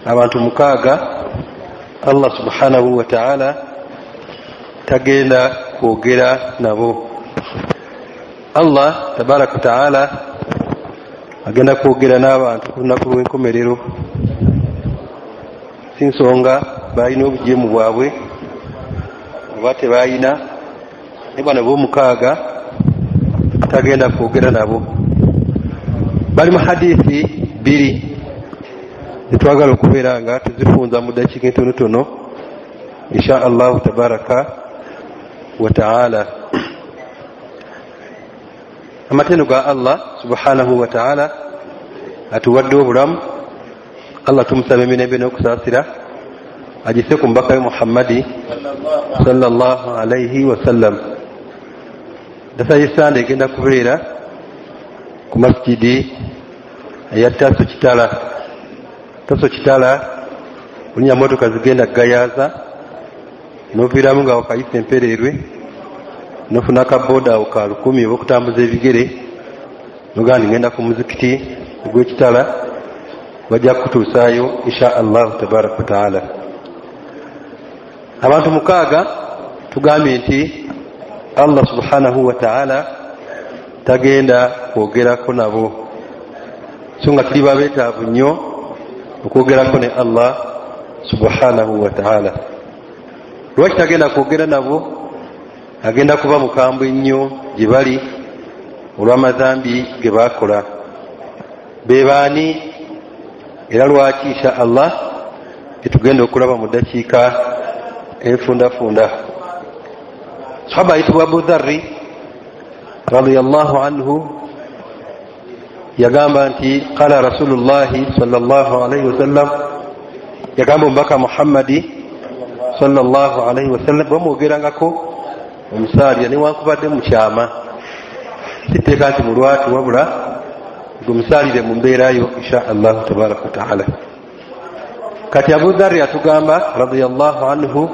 abantu mukaaga Allah subhanahu wa ta'ala tagenda kwogera nabo. Allah tabaraka wa ta'ala agenda kwogera n'abantu ku lunaku lw'enkomerero, si nsonga balina obujeemu bwabwe oba tebalina, naye bano b'omukaaga tagenda kwogera nabo. Bali mu hadithi bbiri zetwagala okubeera nga tuzifunza mu dakiika entonotono insha allahu tabaraka wa ta'ala. Amatendo ga Allah subhanahu wa ta'ala atuwadde obulamu. Allah tumusabe emirembe n'okusaasira agise ku mubaka we Muhammadi sallallahu alayhi wa sallam. Dasa y'Essande egenda kubeera ku masjidi eya Taso Kitala. Taso Kitala olinya motoka zigenda gayaza n'oviiramu nga wakayisa empererwe nofuna akaboda awo ka 10 oba okutambuza ebigere nogandi ngenda ku muzikiti ogw'Ekitala, bajja kutuusaayo insha allahu tabaraka wa ta'ala. Abantu mukaaga tugambye nti Allah subhanahu wa ta'ala tagenda kwogerako nabo, so nga tuli babeetaavu nnyo okwogerako ne Allah subhanahu wa ta'ala. Lwaki tagenda kwogera nabo? Agenda kuba mukambwe nnyo gye bali olw'amazambi ge baakola. Be baani era lwaki insha Allah tetugenda okulaba mu dakiika enfundafunda. Sahaba ayitibwa Abu Dharri radiyallahu anhu yagamba nti qala rasulullahi sallallahu alayhi wasallam, yagamba omubaka Muhammadi sallallahu alayhi wasallam bamwogerangako omusaalira newankubadde mukyama, siteeka nti mulwatu wabula gumusaalire mu mbeerayo insha allahu tabaraka wa ta'ala. Kati Abu Dharri atugamba radiyallahu anhu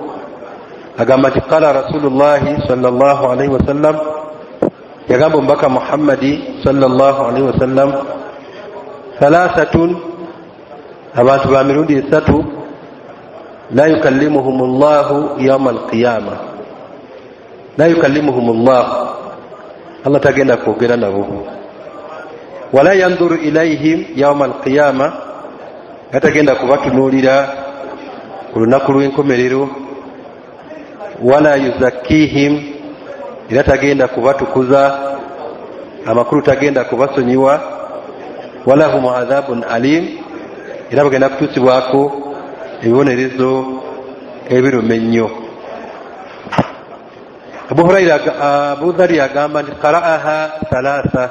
agamba nti qala rasulullahi sallallahu alayhi wasallam, yagamba omubaka Muhammadi sallallahu alayhi wasallam, thalathatun, abantu ba mirundi esatu, la yukallimuhum Allahu yawma alqiyama. La yukallimuhum Allah, Allah tagenda kwogera nabo. Wala yanzuru ilayhim yawma alqiyama, atagenda kubatunuulira ku lunaku lw'enkomerero. Wala yuzakkihim, era tagenda kubatukuza, amakulu tagenda kubasonyiwa. Wala hum adhabun alim, era bagenda kutuusibwako ebibonerezo ebiruma ennyo. Abu Dharri agamba nti qara'aha thalatha,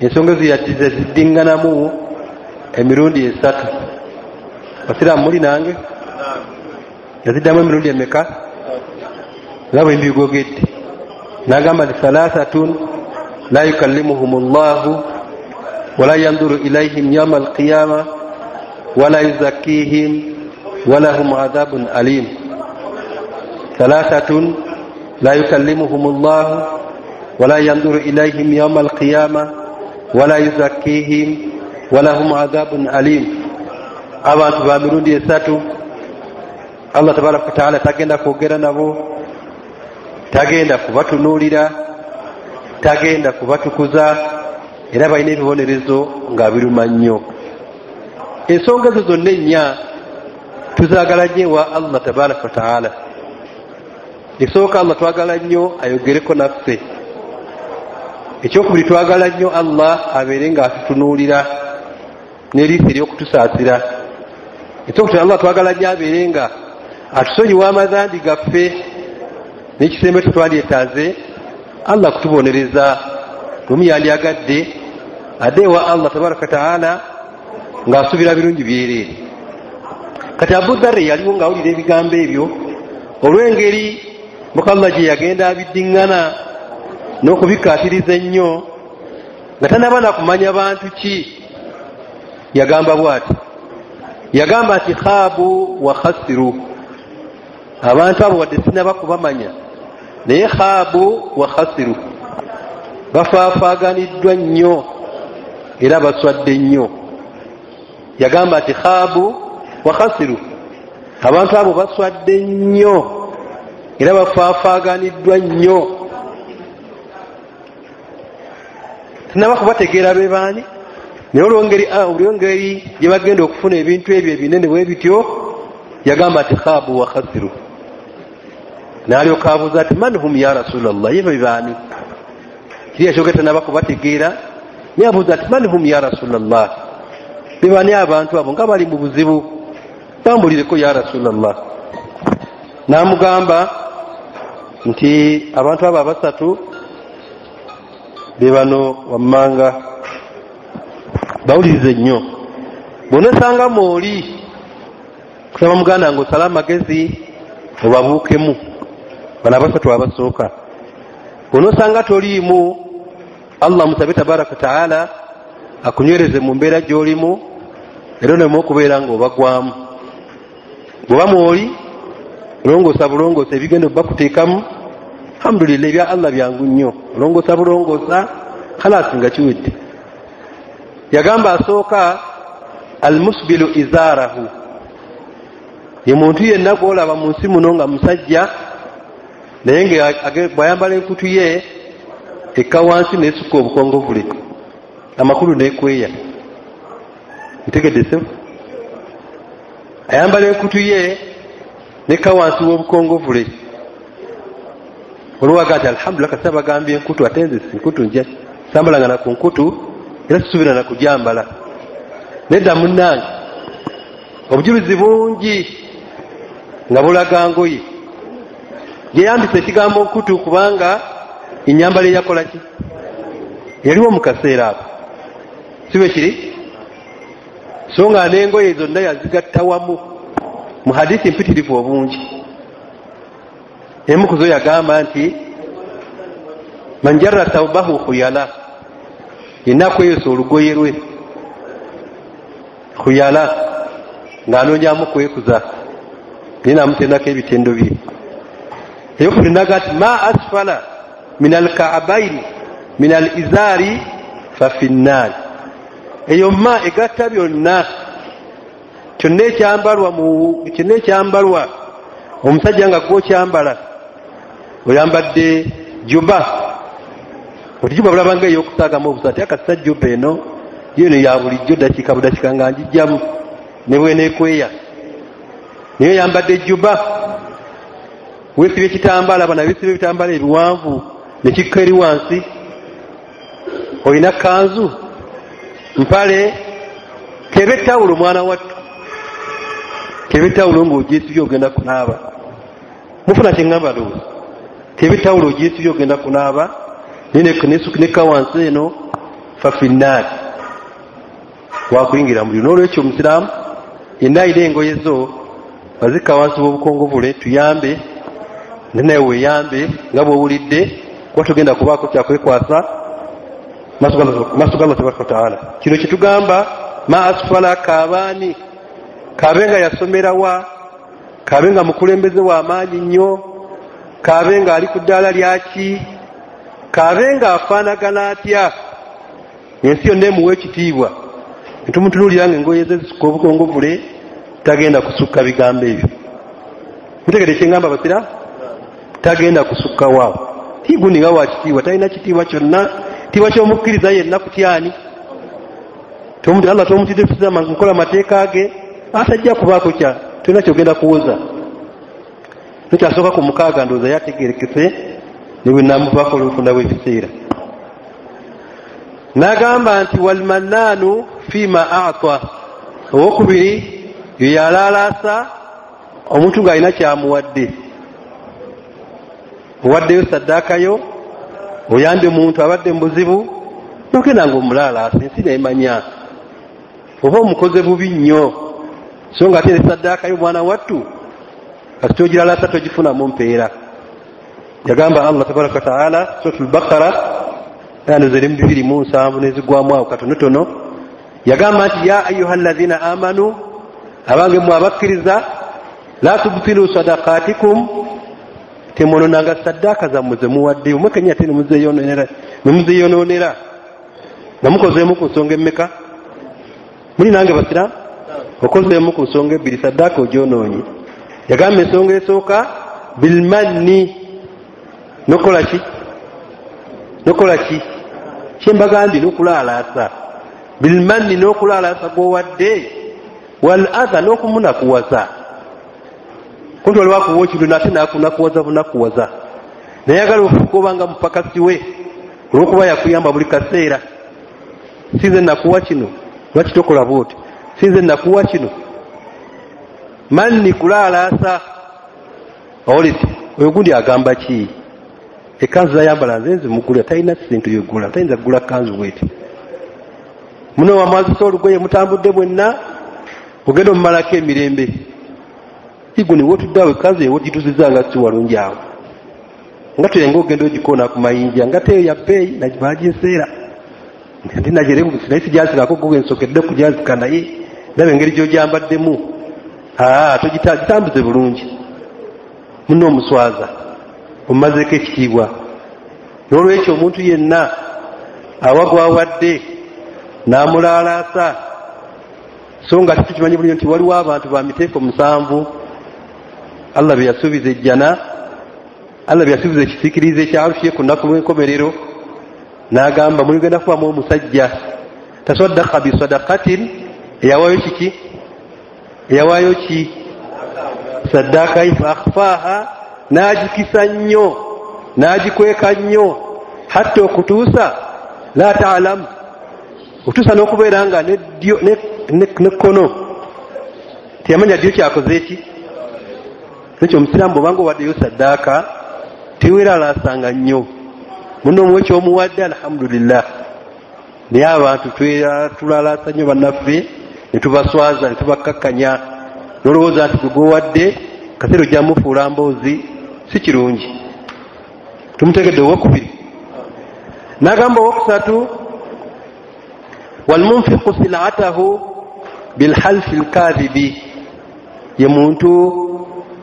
ensonga ziyatize ziddinganamu emirundi esatu. Basiraamu muli nange? Yaziddamu emirundi emeka? Laba embigogedde. Nagamba nti thalathatun la yukallimuhum Allahu wala yanzuru ilayhim yawma alqiyama wala yuzakkihim wala hum adhabun alim. Thalathatun la yukallimuhum Allah wala yanzuru ilayhim yawma alqiyama wala yuzakkihim wala hum adhabun alim. Abantu ba mirundi esatu Allah tabaraka wa ta'ala tagenda kwogera nabo, tagenda kubatunuulira, tagenda kubatukuza, era balina ebibonerezo nga biruma nnyo. Ensonga zo zonna ennya tuzaagala nnyo ewa Allah tabaraka wa ta'ala. Ekisooka Allah twagala nnyo ayogereko naffe. Ekyokubiri twagala nnyo Allah abeere nga atutunuulira n'eriiso ery'okutusaasira. Ekyokutaano Allah twagala nnyo abeere nga atusonyiwa amazambi gaffe n'ekisembe tetwandyetaaze Allah kutubonereza. Lumu yandyagadde adde ewa Allah tabaraka wa ta'ala ng'asuubira birungi byereere. Kati Abu Dharri yaliwo ng'awulira ebigambo ebyo olw'engeri Mukama gye yagenda abiddiŋŋana n'okubikaatiriza ennyo nga tanaba na kumanya bantu ki. Yagamba bw'ati, yagamba nti khaabu wa khasiru, abantu abo wadde sinaba kubamanya naye khaabu wa khasiru, bafaafaaganiddwa nnyo era baswadde nnyo. yagamba ati khaabu wa khasiru, abantu abo baswadde nnyo era bafaafaganiddwa nnyo. Tinaba kubategeera be baani, naye olwengeri gye bagenda okufuna ebintu ebyo ebinene bwe bityo, yagamba ati khaabu wa khasiru. N'alyoka abuuza ati man hum ya rasulallah, ye be baani? Kiri yakyogera tinaba kubategeera, naye abuuza ati man hum ya rasulallah, be baani abantu abo nga bali mu buzibu, bambulireko ya rasulallah. N'amugamba nti abantu abo abasatu be bano wammanga, bawulirize nnyo. Bw'onosanga mwoli kusaba muganda nga osala amagezi obabuukemu, bano abasatu abasooka. Bw'onosanga toliimu, Allah musabe tabaraka wataala akunywereze mu mbeera gy'olimu, era onemu okubeera nga obagwamu. Bw'oba mwoli olongoosa bulongoosa ebigenda bakuteekamu, alhamdulillah ebya Allah byangu nnyo, olongoosa bulongoosa khalasi nga kiwedde. Yagamba asooka almusbilu izaarahu, ye muntu yenna gwolaba mu nsi muno nga musajja naye nga bwayambala enkutu ye ekka wansi neesukka obukongovule, amakulu neekweya. Ntegedde se? Ayambala enkutu ye nekka wansi w'obukongovule. Olwaga ati alhamdulillah kasita bagambye enkutu, ate nze enkutu nja sambalanga na ku nkutu era sisuubira na kujambala. Nedda munnange, obujulizi bungi nga bulaga ngoye yeyambisa ekigambo nkutu kubanga enyambala eyakola ki yaliwo mu kaseera ako, si bwe kiri? So nga n'engoye zonna yazigatta wamu mu hadiisi mpitirivu obungi. Emu ku zo yagamba nti man jarra thawbahu khuyala, yenna kweyesa olugoye lwe khuyala ng'anoonyamu kwekuza, naye namutendako ebitendo bye. Eyokubiri ati ma asfala min alka'abaini min alizaari fa fi nnaari, eyo ma egatta byonna, kyonna ekyambalwa omusajja nga gwokyambala oyambadde juba, oti juba bulabanga ey'okusaagamu obusati, akasita juba eno yeno ya bulijjo dakiika budakiika nga njijjamu ne bweneekweya, naye oyambadde juba weesibye ekitambala, bana beesibye ebitambala ebiwanvu nekikka eri wansi, olina kanzu mpale, keba ettawulo mwana wattu, keba ettawulo ng'ogyesibye ogenda kunaaba. Mufuna kyeŋŋamba lowooza, keba ettawulo ogyesibye ogenda kunaaba, nekka wansi eno fa finnaari, wakuyingira muliro. N'olwekyo omusiraamu yenna ayina engoye zo bazikka wansi w'obukongovule, tuyambe naye weeyambe nga bw'owulidde kuba tugenda kubaako kyakwekwasa maaso ga Allah tabaraka wataala. Kino kyetugamba ma asfala kaabaani, kaabe nga yasomera wa, kaabe nga mukulembeze w'amaanyi nnyo, kaabe nga ali ku ddaala lyaki, kaabe nga afaanagana atya, ensi yonna emuwa ekitiibwa, netumutunuulira nga engoye ze zisukka obukongovule, tagenda kusukka bigambo ebyo. Mutegedde kyengamba basira? Tagenda kusukka waawo. Tigundi nga wa kitiibwa, talina kitiibwa kyonna, kitiibwa ky'omukkiriza yenna kutyani. Allah tomutidde nkola mateeka ge, atajja kubaako tolina kyogenda kuwoza. Nokyasooka ku mukaaga ndowooza yategerekese ne bwe namuvaako olw'okufundawo ebiseera. N'agamba nti walmannaanu fiima a'ta, owokubiri ye yalaalaasa omuntu ng'alina kyamuwadde. Owaddeyo saddaakayo, oyambye omuntu abadde mu buzibu, nogenda ng'omulaalaasa, ensi neemanya oba omukoze bubi nnyo, so nga ate ne saddaakayo mwana wattu kasita ogiralaasa togifunamu mpeera. Yagamba Allah tabaraka wataala suratul Baqara aya zirimu 207 nezigwamu awo katonotono, yagamba nti ya ayuha alladhina amanu, abange mwe abakkiriza, la tubtilu sadaqatikum, temwononanga saddaaka zammwe ze muwaddeyo, mwe kenya ate nemuzeeyonoonera nga mukozeemu ku nsonga emmeka. Muli nange basiraamu? okozeemu ku nsonga ebbiri saddaaka ogyonoonye. Yagamba ensonga esooka bilmanni nokola ki kyembagandi n'okulaalaasa. Bilmanni n'okulaalaasa gwowadde, wal adha n'okumunakuwaza. Kunti waliwo akuwa ekintu nate nakunakuwaza bunakuwaza, nayagala ofuuka obanga mupakasi we olwokuba yakuyamba buli kaseera. Sinze nakuwa kino lwaki tokola bwoti, sinze nakuwa kino. Manni kulaalaasa. Oleti oyo gundi agamba ki? Ekanzu zayambala nze mugula, talina kintu yegula, tayinza kugula kanzu bweti. Muno wamwazisa olugoye mutambudde bwenna, ogenda omumalako emirembe. Iguni wotuddawe kanzu ewogituziza nga si walungi awo. Nga tuyenga ogenda ogikoona ku mayinja nga teyo ya bbeeyi nagibaginseera. Ndi najerebu naye sijazikako gwe nsokedde kujazika naye ndaba engeri gy'ogyambaddemu. Gitambuze bulungi. Muno omuswaza omumazeeko ekitiibwa. N'olwekyo omuntu yenna awagwa awadde n'amulaalaasa, so nga tukimanyi bulungi nti waliwo abantu ba miteeko 7 Allah bye yasuubiza ejjana, Allah bye yasuubiza ekisiikirize ekyalusye ku nnaku lw'enkomerero. N'agamba muligenda kubamu omusajja tasaddaka bisadaqatin, eyawaayo kiki? Eyawaayo ki? Saddaaka ifa akhfaaha, n'agikisa nnyo n'agikweka nnyo hatta okutuusa la ta'lamu, otuusa n'okubeera nga nekkono tiyamanya ddyo kyakoze eki. Nekyo omusiraamu bw'obanga owaddeyo saddaaka teweeralaasanga nnyo. Muno omuwe kyomuwadde alhamdulillah. Naye abantu tulalaasa nnyo bannaffe ne tubaswaza ne tubakkakkanya n'olowooza nti gwegowadde kaseera ojja mufuula mboozi, si kirungi. Tumutegedde owokubiri. N'agamba owokusatu, walmunfiqu silatahu bilhalfi lkadhibi, ye muntu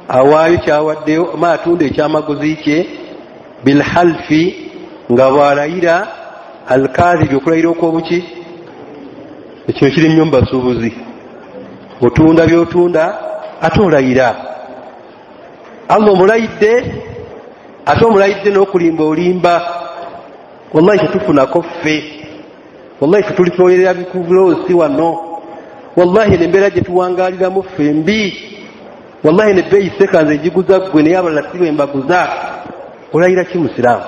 awaayo kyawaddeyo oba atunda ekyamaguzi kye bilhalfi, nga bwalayira alkadhibi, okulayira okw'obuki. Ekyo kiri nnyo mubasuubuzi, otunda byotunda ate olayira. Allah omulayidde ate omulayidde n'okulimba olimba. Wallahi tetufunako ffe, wallahi tetulitoolerera bikuvuloosi wano, wallahi nembeera gye tuwangaaliramu ffe mbi, wallahi nebbeeyi sekanze egiguza ggwe naye abalala si bwe mbaguza. Olayira ki musiraamu?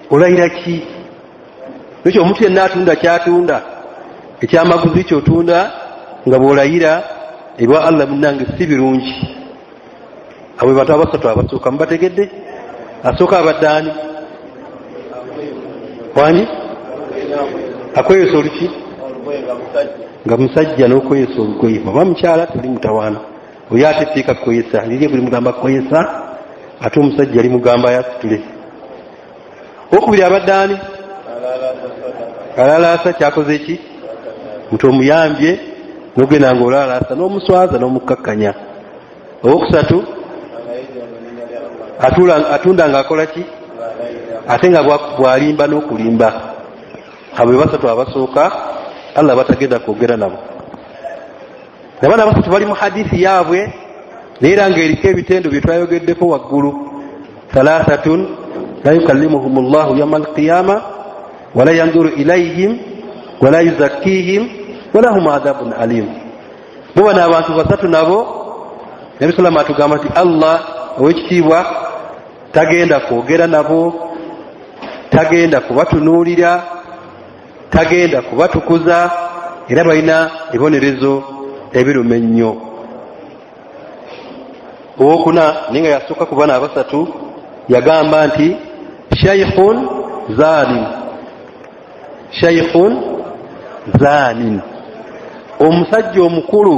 Olayira ki? Ekyo omuntu yenna atunda kyatunda, ekyamaguzi kyotunda nga bw'olayira ewa Allah munnange si birungi. Abo bantu abasatu abasooka mubategedde? Asooka abaddaani wani akweyesa oluki? Nga musajja n'okweyesa olugoye. Oba mukyala tuli mutawaana, oyo ate teeka kweyesa, liri buli mugamba kweyesa, ate omusajja ali mugamba yasitule. Okubiri abaddaani alalaasa kyakoze ki? Muntu omuyambye n'ogenda nga olalaasa n'omuswaza n'omukkakkanya. Owokusatu atunda ng'akola ki? Ate nga bwalimba n'okulimba. Abo basatu abasooka Allah batagenda kwogera nabo. Nabana basatu bali mu hadisi yaabwe, neera ng'eriko ebitendo bye twayogeddeko waggulu. Thalathatun la yukallimuhum Allahu yawma alqiyama wala yanzuru ilayhim wala yuzakkihim walahum adhabun alim. Bo bano abantu basatu nabo Nabi sallallahu alayhi wa sallam atugamba nti Allah ow'ekitiibwa tagenda kwogera nabo, tagenda kubatunuulira, tagenda kubatukuza, era balina ebibonerezo ebiruma ennyo. Owokuna naye nga yasooka ku bana abasatu yagamba nti shaykhun zalim, shaykhun zanin, omusajja omukulu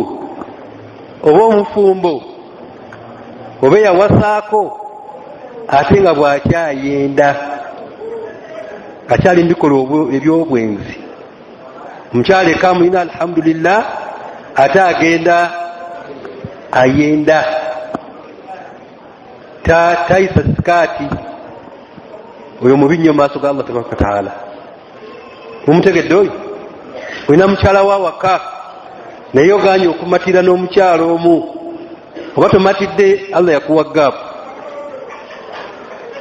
oba omufumbo oba yawasaako ate nga bw'akyayenda, akyali mbikola ebyobwenzi. Omukyala eka mulina alhamdulillah, ate agenda ayenda, tayisa sikaati, oyo mubi nnyo maaso ga Allah tabaraka wataala. Mumutegedde oyo? Olina mukyala wa waka naye oganye okumatira n'omukyalo omu oba tomatidde Allah yakuwa gaapu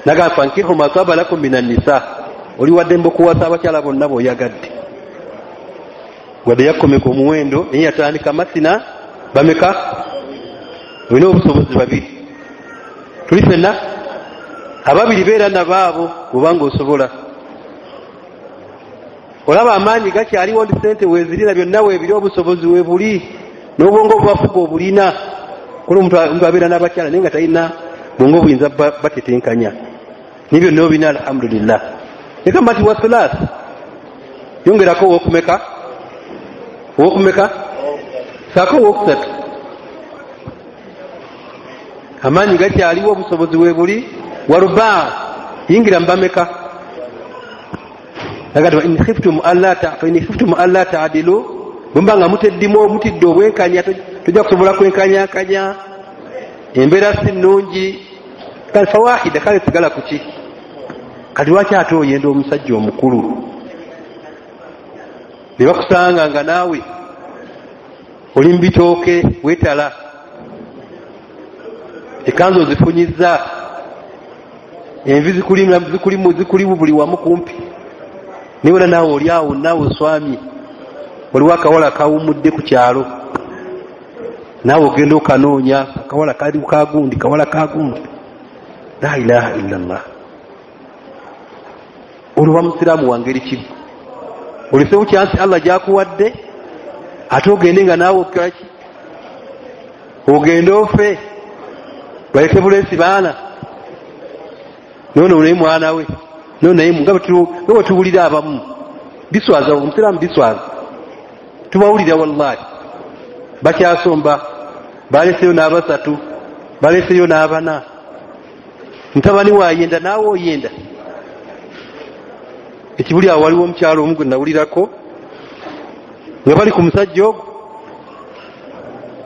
naga fankihu ma taba lakum minan nisa oli wadde mbokuwasa abakyala bonna b'oyagadde wadde yakomeka omuwendo naye yatandika masina bameka olina obusobozi babiri tuli fenna ababiri beera nabaabo bwobanga osobola olaba amaanyi gakyaliwo ndi sente weezirira byonna weebiri obusobozi weebuli n'obwongo obubafuga obulina kuli omuntu abeera n'abakyala naye nga talina bwongo obuyinza batetenkanya nibyo nobina alhamdulillah eka mati wa thulath yongerako owokumeka saako owokusatu amaanyi gakyaliwo obusobozi weebuli warubaa yingira mbameka agati in khiftum alla ta'dilu bwembanga mutidde obwenkanya tojja kusobola kwenkanyakanya embeera si nnungi kale fawahida kale sigala kuki kati lwaki ate oyenda omusajja omukulu ne bakusanga nga naawe oli mubitooke weetala ekanzu ozifunyizza envi zikulimu buli wamu kumpi niwona naawe oli awo naawe oswamye waliwo akawala kawumudde ku kyalo naawe ogenda okanoonya akawala kali kagundi kawala kagundi la ilaha illallah olwa musiraamu wangeri kimu olisewo kyansi Allah gyakuwadde ate ogende nga naawe okaki ogende ofe baleke bulesi baana nono naye mwana we nono naye nga bwetuwulira abamu biswaza omusiraamu biswaza tubawulira wallahi bakyasomba baleseyo n'abasatu baleseyo n'abana ntabani wayenda naawe oyenda ekibuli awo waliwo omukyalo omu gwe nawulirako nga bali ku musajja ogwo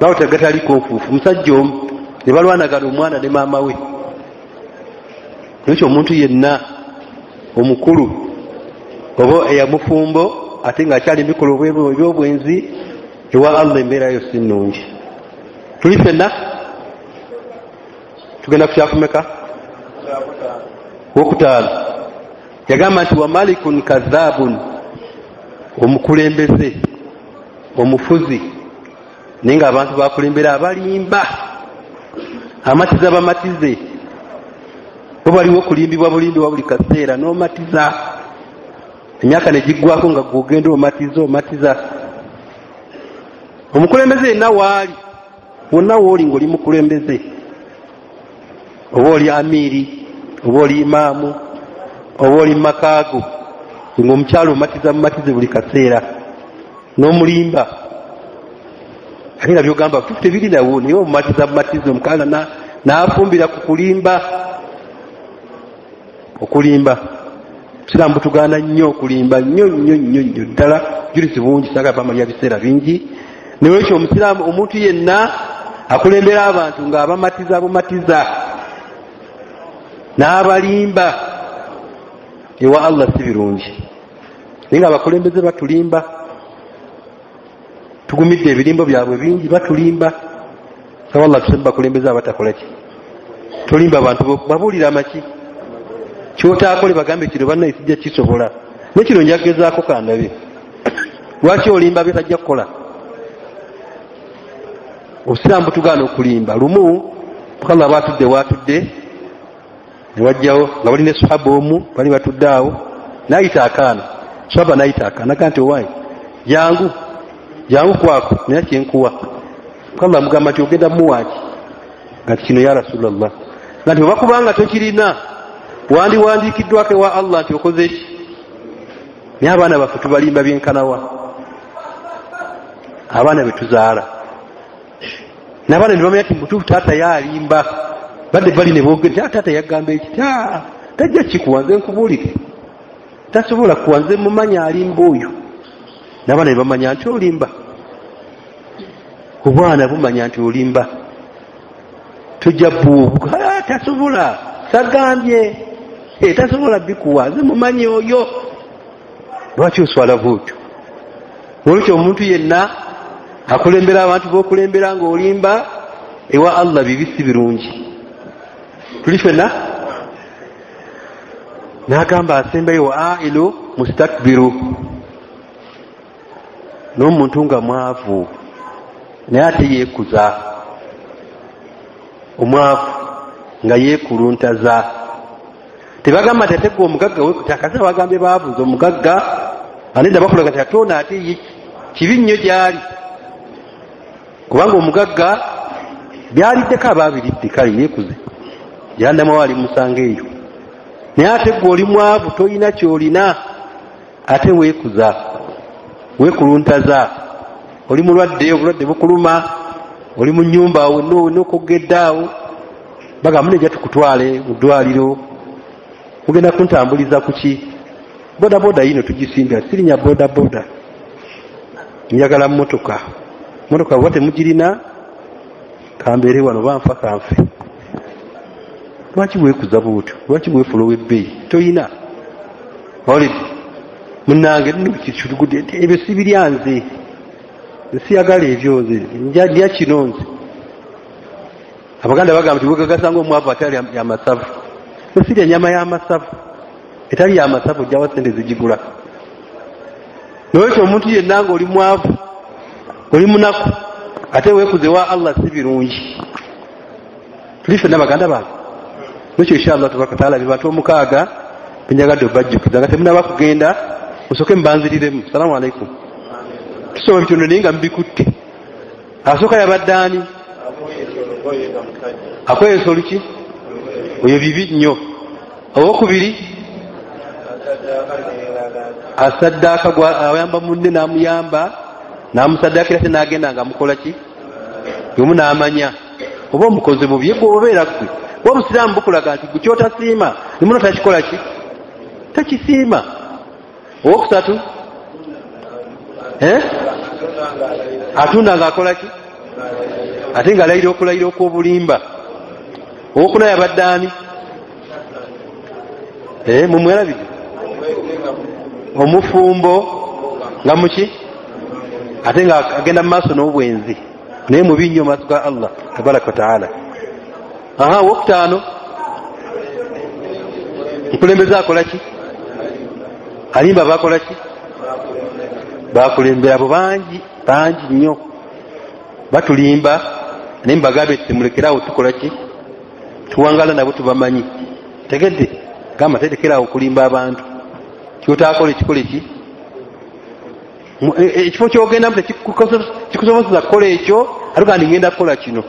bawotagataliko nfuufu musajja omu ne balwanagana omwana ne maama we ekyo omuntu yenna omukulu oba eyamufumbo ate ngaakyali mikolo ebyobwenzi ewa Allah embeerayo si nnungi tuli fenna tugenda kukyakumeka wokutaano yagamba nti wa malikun kadhabun omukulembeze omufuzi naye nga abantu bakulembera abalimba amatiza bamatize bo baliwo okulimbibwa bulimbibwa buli kaseera n'omatiza emyaka negiggwako nga gwogenda omatiza omukulembeze yenna waali wonna wooli ngaoli mukulembeze oba oli amiiri oba oli imaamu oba oli mumakaago ngaomukyalo omatiza mumatize buli kaseera n'omulimba ate nga byogamba tebiri nawo naye omumatiza mumatize omukaala n'afumbira ku kulimba okulimba siramu butuganda nnyo okulimba nnyo ddala julizi bungi saga bamalya biseera bingi newekyo omusiraamu omuntu yenna akulembera abantu ng'abamatiza bumatiza n'abalimba ewa Allah si birungi naye nga abakulembeze batulimba tugumidde ebirimbo byabwe bingi batulimba sawa Allah tusemba bakulembeze abatakola ki tulimba abantu babuulira amaki kyotaakole bagambe kino bannaye sijja kisobola nekino njagezaako kandabe lwaki olimba byetajja kukola obusiraamu tugaana okulimba lumu Allah batudde watudde newajjawo nga balina eswaba omu bali batudde awo nayita akaana swaba nayita akaana gaa nti owange jangu kwako naye kyenkuwa Allah mugamba nti ogenda muwaaki nga kino ya rasulallah nga nti obakubanga tokirina wandiwandiikiddwako ewa Allah nti okoze eki naye abaana baffe tubalimba byenkanawa abaana betuzaala n'abaana ne bamanya ti mutuufu taata yalimba badde bali ne boogera taata yagamba eki tajja kikuwanze nkubuulire tasobola kuwanze mumanya alimba oyo n'abaana ne bamanya nti olimba obwana bumanya nti olimba tojja buubu tasobola sagambye tasobola bikuwanze mumanyi oyo lwaki oswala bwotyo olwekyo omuntu yenna akulembera abantu bokulembera ng'olimba ewa Allah bibi si birungi. Tuli fenna n'agamba asembayo wa ailu mustakbiru, n'omuntu nga mwavu naye ate yeekuza, omwavu nga yeekuluntaza. Tebagamba nti ate gwe omugagga weekutakasa, bagambye baavuza omugagga anedda bakulaga nti atoona ate kibi nnyo gyali, kubanga omugagga byaliddeko abaabiridde, kale yeekuze jahannama wali musanga eyo. Naye ate gwe oli mwavu tolina kyolina, ate weekuza weekuluntaza. Oli mulwadde, obulwadde bukuluma, oli mu nnyumba awo wenna okogedde awo, bagamba nejja tukutwale mu ddwaliro, mugenda kuntambuliza kuki? Bodaboda yino tugisimbira, sirinya bodaboda, njagala mmotoka. Mmotoka bwe temugirina kambeere wano banfa kanfe. Lwaki weekuza bwotyo? Lwaki weefula ow'ebbeeyi? Toyina olidi munnange nkisulugudde ebyo sibirya nze, siyagala ebyo nze, ndya kino nze. Abaganda bagamba nti wegagasanga omwavu atali yamasavu, sirya nyama y'amasavu, etali yamasavu ojjawa sente zigigula. Nolwekyo omuntu yenna nga oli mwavu, oli munaku, ate weekuze wa Allah si birungi. Tuli ffenna baganda bange. Nekyo inshallah tabaraka taala bibantu omukaaga benjagadde obajjukiza nga temunaba kugenda musooke mubanziriremu. Salamu alaikum. Tusoma bitono naye nga mubikutte. Asooka yabadde ani? Akweyesa oluki? Oyo bibi nnyo. Owokubiri asaddaaka ayamba munne n'amuyamba n'amusaddaakira te n'agenda nga mukola ki? Yomu n'amanya oba omukozi bubi gwe obeera gwe. Obusiraamu bukulaga nti gwe kyotasiima nimuno takikola ki? Takisiima. Owokusatu atunda ng'akola ki? Ate ng'alayira okulayira okw'obulimba. Owokuna yabadde ani? Mumwerabire omufumbo nga muki? Ate nga agenda mu maaso n'obwenzi, naye mubi nnyo maaso ga Allah tabaraka wa taala. Wokutaano mukulembeze akola ki? Alimba bakola ki? Bakulembera abo bangi nnyo, batulimba naye mbagambe temulekerawo tukola ki? Tuwangala nabo tubamanyi. Tegedde gamba terekerawo okulimba abantu, kyotakola ekikole ki? Ekifo kyogendamu tekikusobozesa kukola ekyo ate kandi ngenda kukola kino,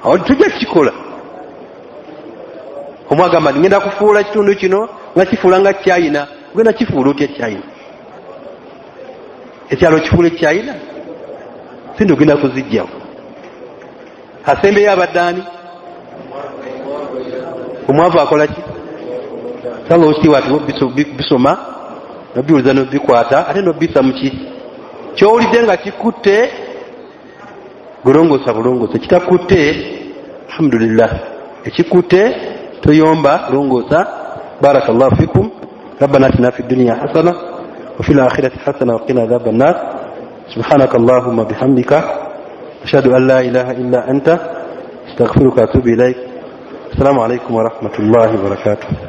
awo tujja kukikola. Omwagamba nti ngenda kufuula kitundu kino nga kifuula nga China, ogenda kifuula otya China? Ekyalo kifuula China? Sindi ogenda kuzijjawo. Asembeyo abadde ani? Omwavu akola ki? Sanga okiwa ati bisoma nobiwuliza nobikwata ate nobisa muki? Kyowulidde nga kikutte bulongosa bulongosa, kitakutte alhamdulillah, ekikutte toyomba longosa. Barakallahu fikum. Rabbana atina fid dunya hasana wa fil akhirati hasana wa qina adhaban nar. Subhanaka Allahumma bihamdika ashhadu an la ilaha illa anta astaghfiruka wa atubu ilaik. Assalamu alaikum wa rahmatullahi wa barakatuh.